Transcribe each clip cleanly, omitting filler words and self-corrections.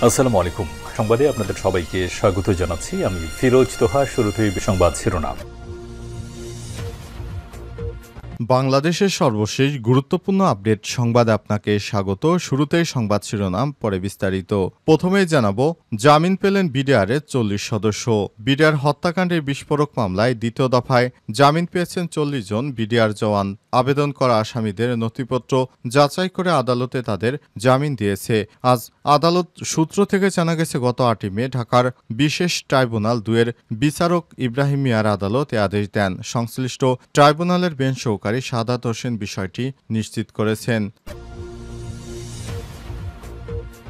আসসালামু আলাইকুম। সংবাদে আপনাদের সবাইকে স্বাগত জানাচ্ছি। আমি ফিরোজ তোহা। শুরুতেই সংবাদ শিরোনাম। বাংলাদেশের সর্বশেষ গুরুত্বপূর্ণ আপডেট সংবাদে আপনাকে স্বাগত। শুরুতেই সংবাদ শিরোনাম, পরে বিস্তারিত। প্রথমেই জানাবো, জামিন পেলেন বিডিআরের 40 সদস্য। বিডিআর হত্যাকাণ্ডের বিস্ফোরক মামলায় দ্বিতীয় দফায় জামিন পেয়েছেন 40 জন বিডিআর জওয়ান। আবেদন করা আসামিদের নথিপত্র যাচাই করে আদালতে তাদের জামিন দিয়েছে। আজ আদালত সূত্র থেকে জানা গেছে, গত 8 মে ঢাকার বিশেষ ট্রাইব্যুনাল 2-এর বিচারক ইব্রাহিম মিয়ার আদালত এ আদেশ দেন। সংশ্লিষ্ট ট্রাইব্যুনালের বেঞ্চ সহকারী সাদাত হোসেন বিষয়টি নিশ্চিত করেছেন।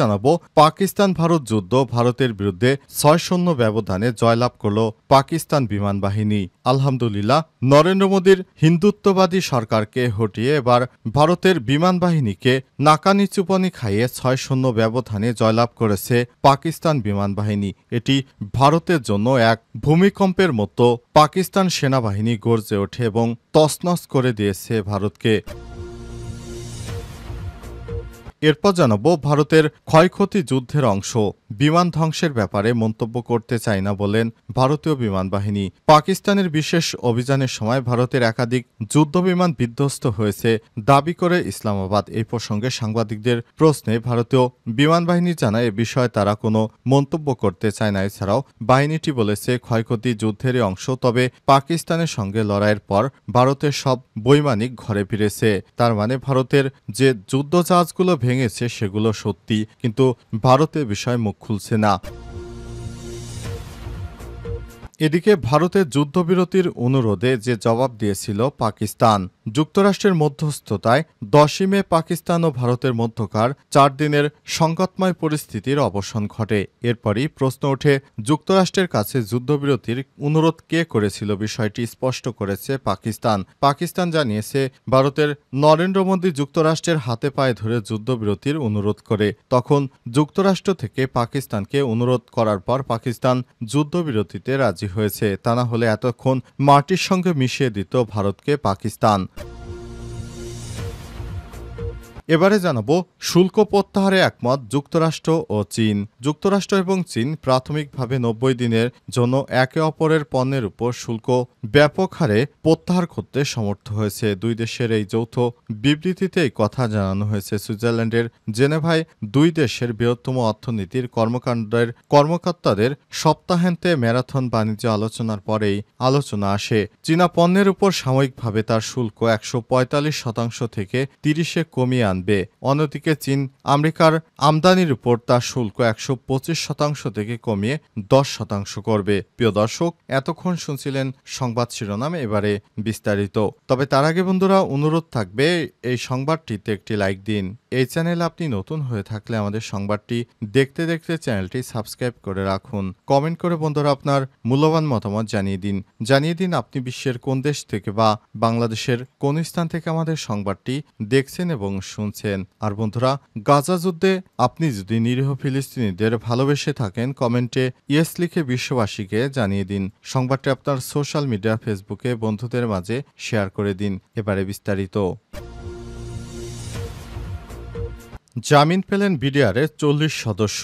জানাবো, পাকিস্তান ভারত যুদ্ধ, ভারতের বিরুদ্ধে 6-0 ব্যবধানে জয়লাভ করল পাকিস্তান বিমান বাহিনী। আলহামদুলিল্লাহ, নরেন্দ্র মোদীর হিন্দুত্ববাদী সরকারকে হটিয়ে এবার ভারতের বিমান বাহিনীকে নাকানি চুপানি খাইয়ে 6-0 ব্যবধানে জয়লাভ করেছে পাকিস্তান বিমান বাহিনী। এটি ভারতের জন্য এক ভূমিকম্পের মতো। পাকিস্তান সেনাবাহিনী গর্জে ওঠে এবং তছনছ করে দিয়েছে ভারতকে। এরপর জানাবো, ভারতের ক্ষয়ক্ষতি যুদ্ধের অংশ, বিমান ধ্বংসের ব্যাপারে মন্তব্য করতে চায় না বলেন ভারতীয় বিমান বাহিনী। পাকিস্তানের বিশেষ অভিযানের সময় ভারতের একাধিক যুদ্ধবিমান বিধ্বস্ত হয়েছে দাবি করে ইসলামাবাদ। এই প্রসঙ্গে সাংবাদিকদের প্রশ্নে ভারতীয় বিমান বাহিনী জানায়, এ বিষয়ে তারা কোনো মন্তব্য করতে চায় না। এছাড়াও বাহিনীটি বলেছে, ক্ষয়ক্ষতি যুদ্ধেরই অংশ, তবে পাকিস্তানের সঙ্গে লড়াইয়ের পর ভারতের সব বৈমানিক ঘরে ফিরেছে। তার মানে ভারতের যে যুদ্ধজাহাজগুলো ভেঙেছে সেগুলো সত্যি, কিন্তু ভারতের বিষয়ে মুখ খুলছে না। এদিকে ভারতের যুদ্ধবিরতির অনুরোধে যে জবাব দিয়েছিল পাকিস্তান, যুক্তরাষ্ট্রের মধ্যস্থতায় 10 মে পাকিস্তান ও ভারতের মধ্যকার 4 দিনের সংকটময় পরিস্থিতির অবসান ঘটে। এরপরই প্রশ্ন ওঠে, যুক্তরাষ্ট্রের কাছে যুদ্ধবিরতির অনুরোধ কে করেছিল? বিষয়টি স্পষ্ট করেছে পাকিস্তান। পাকিস্তান জানিয়েছে, ভারতের নরেন্দ্র মোদী যুক্তরাষ্ট্রের হাতে পায়ে ধরে যুদ্ধবিরতির অনুরোধ করে। তখন যুক্তরাষ্ট্র থেকে পাকিস্তানকে অনুরোধ করার পর পাকিস্তান যুদ্ধবিরতিতে রাজি হয়েছে। তা না হলে এতক্ষণ মাটির সঙ্গে মিশিয়ে দিত ভারতকে পাকিস্তান। এবারে জানাবো, শুল্ক প্রত্যাহারে একমত যুক্তরাষ্ট্র ও চীন। যুক্তরাষ্ট্র এবং চীন প্রাথমিকভাবে 90 দিনের জন্য একে অপরের পণ্যের উপর শুল্ক ব্যাপক হারে প্রত্যাহার করতে সমর্থ হয়েছে। দুই দেশের এই যৌথ বিবৃতিতে এই কথা জানানো হয়েছে। সুইজারল্যান্ডের জেনেভায় দুই দেশের বৃহত্তম অর্থনীতির কর্মকর্তাদের সপ্তাহান্তে ম্যারাথন বাণিজ্য আলোচনার পরেই আলোচনা আসে। চীনা পণ্যের উপর সাময়িকভাবে তার শুল্ক 145% থেকে 30-এ কমিয়ে আনবে। অন্যদিকে চীন আমেরিকার আমদানির উপর তার শুল্ক 125% থেকে কমিয়ে 10% করবে। প্রিয় দর্শক, এতক্ষণ শুনছিলেন সংবাদ শিরোনাম, এবারে বিস্তারিত। তবে তার আগে বন্ধুরা, অনুরোধ থাকবে এই সংবাদটিতে একটি লাইক দিন। এই চ্যানেলে আপনি নতুন হয়ে থাকলে আমাদের সংবাদটি দেখতে দেখতে চ্যানেলটি সাবস্ক্রাইব করে রাখুন। কমেন্ট করে বন্ধুরা আপনার মূল্যবান মতামত জানিয়ে দিন আপনি বিশ্বের কোন দেশ থেকে বা বাংলাদেশের কোন স্থান থেকে আমাদের সংবাদটি দেখছেন এবং শুনছেন। আর বন্ধুরা, গাজা যুদ্ধে আপনি যদি নিরীহ ফিলিস্তিনিদের ভালোবেসে থাকেন, কমেন্টে ইয়েস লিখে বিশ্ববাসীকে জানিয়ে দিন। সংবাদটি আপনার সোশ্যাল মিডিয়া, ফেসবুকে বন্ধুদের মাঝে শেয়ার করে দিন। এবারে বিস্তারিত। জামিন পেলেন বিডিআরের 40 সদস্য।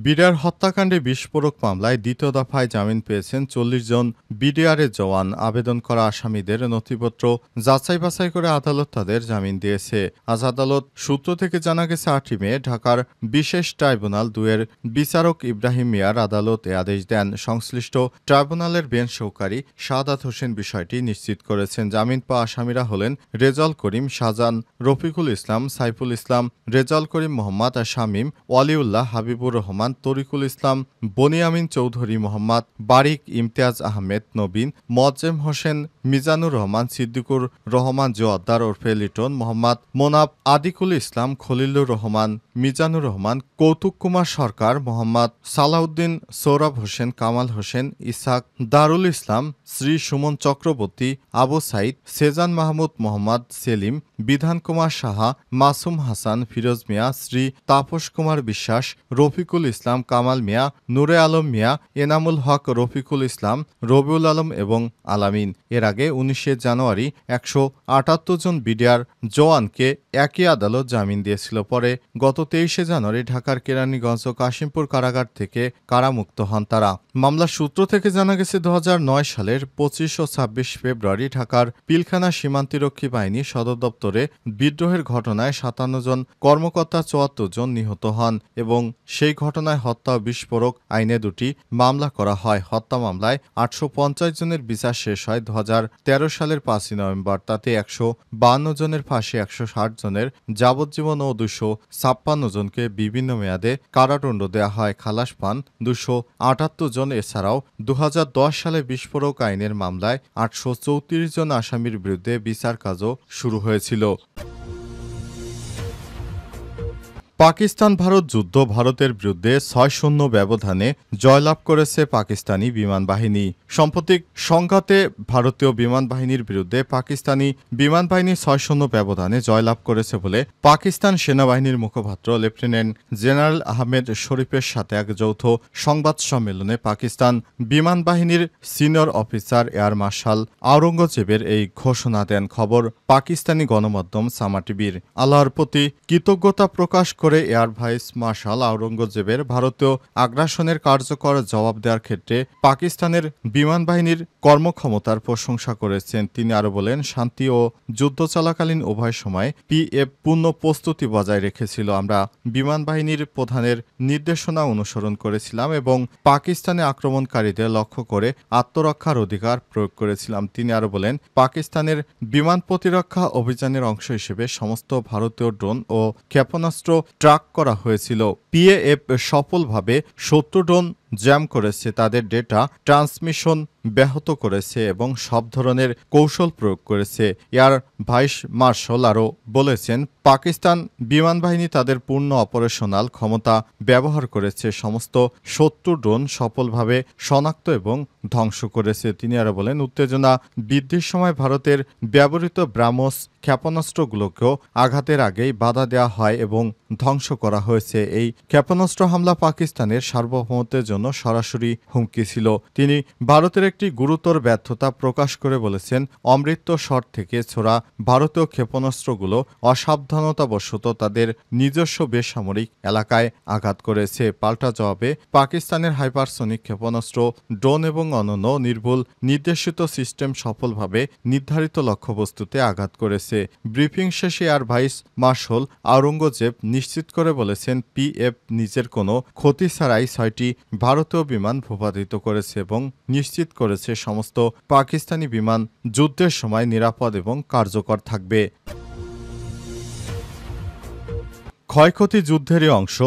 বিডিআর হত্যাকাণ্ডে বিস্ফোরক মামলায় দ্বিতীয় দফায় জামিন পেয়েছেন 40 জন বিডিআরের জওয়ান। আবেদন করা আসামিদের নথিপত্র যাচাই বাছাই করে আদালত তাদের জামিন দিয়েছে। আজ আদালত সূত্র থেকে জানা গেছে, 8 মে ঢাকার বিশেষ ট্রাইব্যুনাল 2-এর বিচারক ইব্রাহিম মিয়ার আদালত এ আদেশ দেন। সংশ্লিষ্ট ট্রাইব্যুনালের বেঞ্চ সহকারী সাদাত হোসেন বিষয়টি নিশ্চিত করেছেন। জামিন পাওয়া আসামিরা হলেন রেজাউল করিম, শাহজাহান, রফিকুল ইসলাম, সাইফুল ইসলাম, রেজাউল করিম, মোহাম্মদ শামীম, ওয়ালিউল্লাহ, হাবিবুর রহমান, তরিকুল ইসলাম, বনিয়ামিন চৌধুরী, মোহাম্মদ বারিক, ইমতিয়াজ আহমেদ নবীন, মোয়াজ্জেম হোসেন, মিজানুর রহমান, সিদ্দিকুর রহমান জোয়াদ্দার ওরফে লিটন, মোহাম্মদ মোনাব, আদিকুল ইসলাম, খলিলুর রহমান, মিজানুর রহমান, কৌতুক কুমার সরকার, মোহাম্মদ সালাউদ্দিন, সৌরভ হোসেন, কামাল হোসেন, ইসাক, দারুল ইসলাম, শ্রী সুমন চক্রবর্তী, আবু সাইদ, সেজান মাহমুদ, মোহাম্মদ সেলিম, বিধান কুমার সাহা, মাসুম হাসান, ফিরোজ মিয়া, মিয়া, শ্রী তাপস কুমার বিশ্বাস, রফিকুল ইসলাম কামাল মিয়া, নূরে আলম মিয়া, এনামুল হক, রফিকুল ইসলাম, রবিউল আলম এবং আলামিন। এর আগে 19 জানুয়ারি 178 জন বিডিআর জওয়ানকে একই আদালত জামিন দিয়েছিল। পরে গত 23 জানুয়ারি ঢাকার কেরানীগঞ্জ ও কাশিমপুর কারাগার থেকে কারামুক্ত হন তারা। মামলার সূত্র থেকে জানা গেছে 2009 সালের 25 ও 26 ফেব্রুয়ারি ঢাকার পিলখানা সীমান্তরক্ষী বাহিনী সদর দপ্তরে বিদ্রোহের ঘটনায় 57 জন কর্মকর্তা 74 জন নিহত হন এবং সেই ঘটনায় হত্যা ও বিস্ফোরক আইনে 2টি মামলা করা হয়। হত্যা মামলায় 850 জনের বিচার শেষ হয় 2013 সালের 5 নভেম্বর। তাতে 152 জনের ফাঁসি, 160 জনের যাবজ্জীবন ও 256 জনকে বিভিন্ন মেয়াদে কারাদণ্ড দেওয়া হয়। খালাস পান 278 জন। এছাড়াও 2010 সালে বিস্ফোরক আইনের মামলায় 834 জন আসামির বিরুদ্ধে বিচার কাজও শুরু হয়েছিল। পাকিস্তান ভারত যুদ্ধ, ভারতের বিরুদ্ধে 6-0 ব্যবধানে জয়লাভ করেছে পাকিস্তানি বিমান বাহিনী। সাম্প্রতিক সংঘাতে ভারতীয় বিমান বাহিনীর বিরুদ্ধে পাকিস্তানি বিমান বাহিনী 6-0 ব্যবধানে জয়লাভ করেছে বলে পাকিস্তান সেনাবাহিনীর মুখপাত্র লেফটেন্যান্ট জেনারেল আহমেদ শরীফের সাথে এক যৌথ সংবাদ সম্মেলনে পাকিস্তান বিমান বাহিনীর সিনিয়র অফিসার এয়ার মার্শাল আওরঙ্গজেবের এই ঘোষণা দেন। খবর পাকিস্তানি গণমাধ্যম সামা টিভির। আল্লাহর প্রতি কৃতজ্ঞতা প্রকাশ করে এয়ার ভাইস মার্শাল আওরঙ্গজেবের ভারতীয় আগ্রাসনের কার্যকর জবাব দেওয়ার ক্ষেত্রে পাকিস্তানের বিমান বাহিনীর কর্মক্ষমতার প্রশংসা করেছেন। তিনি আরও বলেন, শান্তি ও যুদ্ধ চলাকালীন উভয় সময় পিএফ পূর্ণ প্রস্তুতি বজায় রেখেছিল। আমরা বিমান বাহিনীর প্রধানের নির্দেশনা অনুসরণ করেছিলাম এবং পাকিস্তানে আক্রমণকারীদের লক্ষ্য করে আত্মরক্ষার অধিকার প্রয়োগ করেছিলাম। তিনি আরও বলেন, পাকিস্তানের বিমান প্রতিরক্ষা অভিযানের অংশ হিসেবে সমস্ত ভারতীয় ড্রোন ও ক্ষেপণাস্ত্র ট্র্যাক করা হয়েছিল। পিএএফ সফলভাবে 70 ড্রোন জ্যাম করেছে, তাদের ডেটা ট্রান্সমিশন ব্যাহত করেছে এবং সব ধরনের কৌশল প্রয়োগ করেছে। এয়ার ভাইস মার্শাল আরও বলেছেন, পাকিস্তান বিমান বাহিনী তাদের পূর্ণ অপারেশনাল ক্ষমতা ব্যবহার করেছে, সমস্ত 70 ড্রোন সফলভাবে শনাক্ত এবং ধ্বংস করেছে। তিনি আরও বলেন, উত্তেজনা বৃদ্ধির সময় ভারতের ব্যবহৃত ব্রাহ্মস ক্ষেপণাস্ত্রগুলোকেও আঘাতের আগেই বাধা দেওয়া হয় এবং ধ্বংস করা হয়েছে। এই ক্ষেপণাস্ত্র হামলা পাকিস্তানের সার্বভৌমত্বের জন্য সরাসরি হুমকি ছিল। তিনি ভারতের একটি গুরুতর ব্যর্থতা প্রকাশ করে বলেছেন, অমৃতসর থেকে ছোড়া ভারতীয় ক্ষেপণাস্ত্রগুলো অসাবধানতাবশত তাদের নিজস্ব বেসামরিক এলাকায় আঘাত করেছে। পাল্টা জবাবে পাকিস্তানের হাইপারসনিক ক্ষেপণাস্ত্র, ড্রোন এবং অন্যান্য নির্ভুল নির্দেশিত সিস্টেম সফলভাবে নির্ধারিত লক্ষ্যবস্তুতে আঘাত করেছে। ব্রিফিং শেষে এয়ার ভাইস মার্শাল আওরঙ্গজেব নিশ্চিত করে বলেছেন, পিএফ নিজের কোনো ক্ষতি ছাড়াই 6টি ভারতীয় বিমান ভূপাতিত করেছে এবং নিশ্চিত করেছে সমস্ত পাকিস্তানি বিমান যুদ্ধের সময় নিরাপদ এবং কার্যকর থাকবে। ক্ষয়ক্ষতি যুদ্ধেরই অংশ,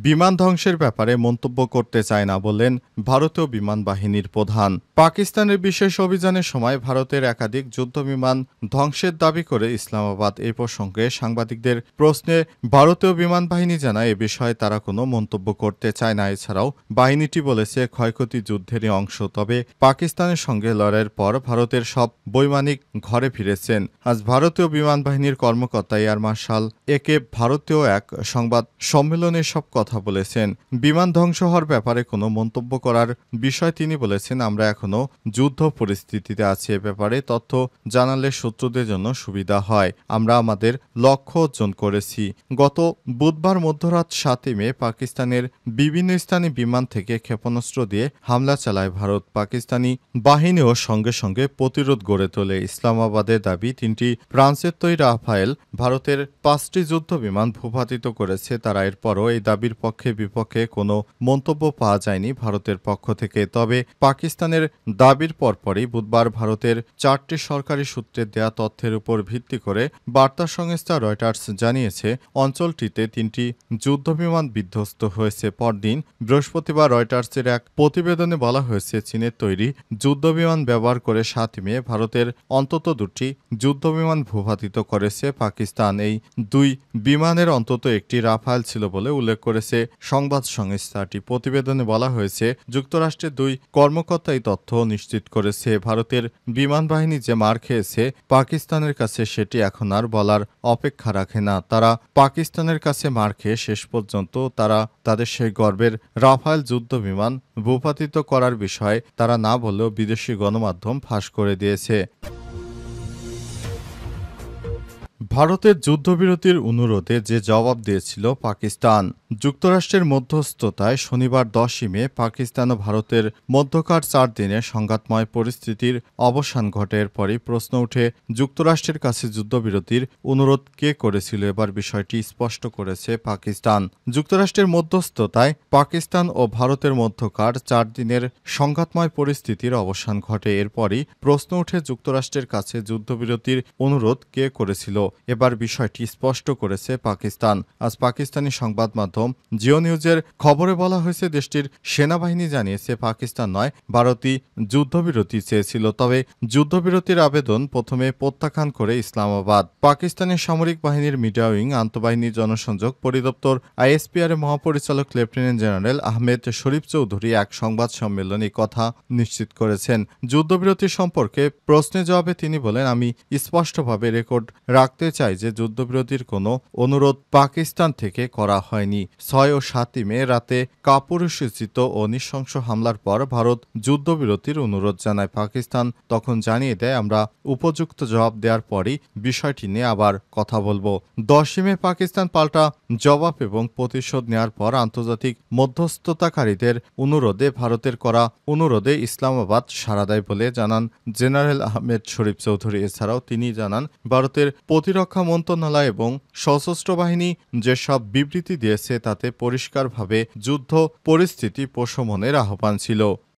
বিমান ধ্বংসের ব্যাপারে মন্তব্য করতে চায় না বললেন ভারতীয় বিমান বাহিনীর প্রধান। পাকিস্তানের বিশেষ অভিযানের সময় ভারতের একাধিক যুদ্ধবিমান ধ্বংসের দাবি করে ইসলামাবাদ এই প্রসঙ্গে সাংবাদিকদের প্রশ্নে ভারতীয় বিমান বাহিনী জানায়, এ বিষয়ে তারা কোনো মন্তব্য করতে চায় না। এছাড়াও বাহিনীটি বলেছে, ক্ষয়ক্ষতি যুদ্ধেরই অংশ, তবে পাকিস্তানের সঙ্গে লড়াইয়ের পর ভারতের সব বৈমানিক ঘরে ফিরেছেন। আজ ভারতীয় বিমান বাহিনীর কর্মকর্তা এয়ার মার্শাল একে ভারতীয় এক সংবাদ সম্মেলনে সব কথা বলেছেন। বিমান ধ্বংস হওয়ার ব্যাপারে কোনো মন্তব্য করার বিষয় তিনি বলেছেন, আমরা এখনো যুদ্ধ পরিস্থিতিতে আছি, এ ব্যাপারে তথ্য জানালে শত্রুদের জন্য সুবিধা হয়। আমরা আমাদের লক্ষ্য অর্জন করেছি। গত বুধবার মধ্যরাত 7 মে পাকিস্তানের বিভিন্ন স্থানে বিমান থেকে ক্ষেপণাস্ত্র দিয়ে হামলা চালায় ভারত। পাকিস্তানি বাহিনীও সঙ্গে সঙ্গে প্রতিরোধ গড়ে তোলে। ইসলামাবাদের দাবি, 3টি ফ্রান্সের তৈরি রাফায়েল ভারতের 5টি যুদ্ধ বিমান ভূপাতিত করেছে। তারা এরপরও এই দাবির পক্ষে বিপক্ষে কোনো মন্তব্য পাওয়া যায়নি ভারতের পক্ষ থেকে। তবে পাকিস্তানের দাবির পরপরই বুধবার ভারতের 4টি সরকারি সূত্রে দেয়া তথ্যের উপর ভিত্তি করে বার্তা সংস্থা রয়টার্স জানিয়েছে, অঞ্চলটিতে 3টি যুদ্ধবিমান বিধ্বস্ত হয়েছে। পরদিন বৃহস্পতিবার রয়টার্সের এক প্রতিবেদনে বলা হয়েছে, চীনের তৈরি যুদ্ধবিমান ব্যবহার করে 7 মে ভারতের অন্তত 2টি যুদ্ধবিমান ভূপাতিত করেছে পাকিস্তান। এই 2 বিমানের অন্তত একটি রাফায়েল ছিল বলে উল্লেখ করেছে করেছে সংবাদ সংস্থাটি। প্রতিবেদনে বলা হয়েছে, যুক্তরাষ্ট্রের দুই কর্মকর্তা এই তথ্য নিশ্চিত করেছে। ভারতের বিমান বাহিনী যে মার খেয়েছে, পাকিস্তানের কাছে সেটি এখন আর বলার অপেক্ষা রাখে না। তারা পাকিস্তানের কাছে মার খেয়ে শেষ পর্যন্ত তারা তাদের সেই গর্বের রাফায়েল যুদ্ধ বিমান ভূপাতিত করার বিষয়ে তারা না বললেও বিদেশি গণমাধ্যম ফাঁস করে দিয়েছে। ভারতের যুদ্ধবিরতির অনুরোধে যে জবাব দিয়েছিল পাকিস্তান। যুক্তরাষ্ট্রের মধ্যস্থতায় শনিবার 10ই মে পাকিস্তান ও ভারতের মধ্যকার 4 দিনের সংঘাতময় পরিস্থিতির অবসান ঘটে। এরপরই প্রশ্ন উঠে, যুক্তরাষ্ট্রের কাছে যুদ্ধবিরতির অনুরোধ কে করেছিল? এবার বিষয়টি স্পষ্ট করেছে পাকিস্তান। যুক্তরাষ্ট্রের মধ্যস্থতায় পাকিস্তান ও ভারতের মধ্যকার 4 দিনের সংঘাতময় পরিস্থিতির অবসান ঘটে। এরপরই প্রশ্ন উঠে, যুক্তরাষ্ট্রের কাছে যুদ্ধবিরতির অনুরোধ কে করেছিল? এবার বিষয়টি স্পষ্ট করেছে পাকিস্তান। আজ পাকিস্তানি সংবাদ মাধ্যম জিও নিউজের খবরে বলা হয়েছে, দেশটির সেনাবাহিনী জানিয়েছে পাকিস্তান নয়, ভারতই যুদ্ধবিরতি চেয়েছিল। তবে যুদ্ধবিরতির আবেদন প্রথমে প্রত্যাখ্যান করে ইসলামাবাদ। পাকিস্তানের সামরিক বাহিনীর মিডিয়া উইং আন্তঃবাহিনী জনসংযোগ পরিদপ্তর আইএসপিআর এর মহাপরিচালক লেফটেন্যান্ট জেনারেল আহমেদ শরীফ চৌধুরী এক সংবাদ সম্মেলনে কথা নিশ্চিত করেছেন। যুদ্ধবিরতি সম্পর্কে প্রশ্নের জবাবে তিনি বলেন, আমি স্পষ্টভাবে রেকর্ড রাখতে চাই যে যুদ্ধবিরতির কোনো অনুরোধ পাকিস্তান থেকে করা হয়নি। 6 ও 7 মে রাতে কাপুরুষোচিত ও নৃশংস হামলার পর ভারত যুদ্ধবিরতির অনুরোধ জানায়। পাকিস্তান তখন জানিয়ে দেয়, আমরা উপযুক্ত জবাব দেওয়ার পরই বিষয়টি নিয়ে আবার কথা বলবো। 10ই মে পাকিস্তান পাল্টা জবাব এবং প্রতিশোধ নেওয়ার পর আন্তর্জাতিক মধ্যস্থতাকারীদের অনুরোধে ভারতের করা অনুরোধে ইসলামাবাদ সাড়া দেয় বলে জানান জেনারেল আহমেদ শরীফ চৌধুরী। এছাড়াও তিনি জানান, ভারতের প্রতিরক্ষা মন্ত্রণালয় এবং সশস্ত্র বাহিনী যেসব বিবৃতি দিয়েছে তাতে পরিষ্কারভাবে যুদ্ধ পরিস্থিতি প্রশমনের আহ্বান ছিল।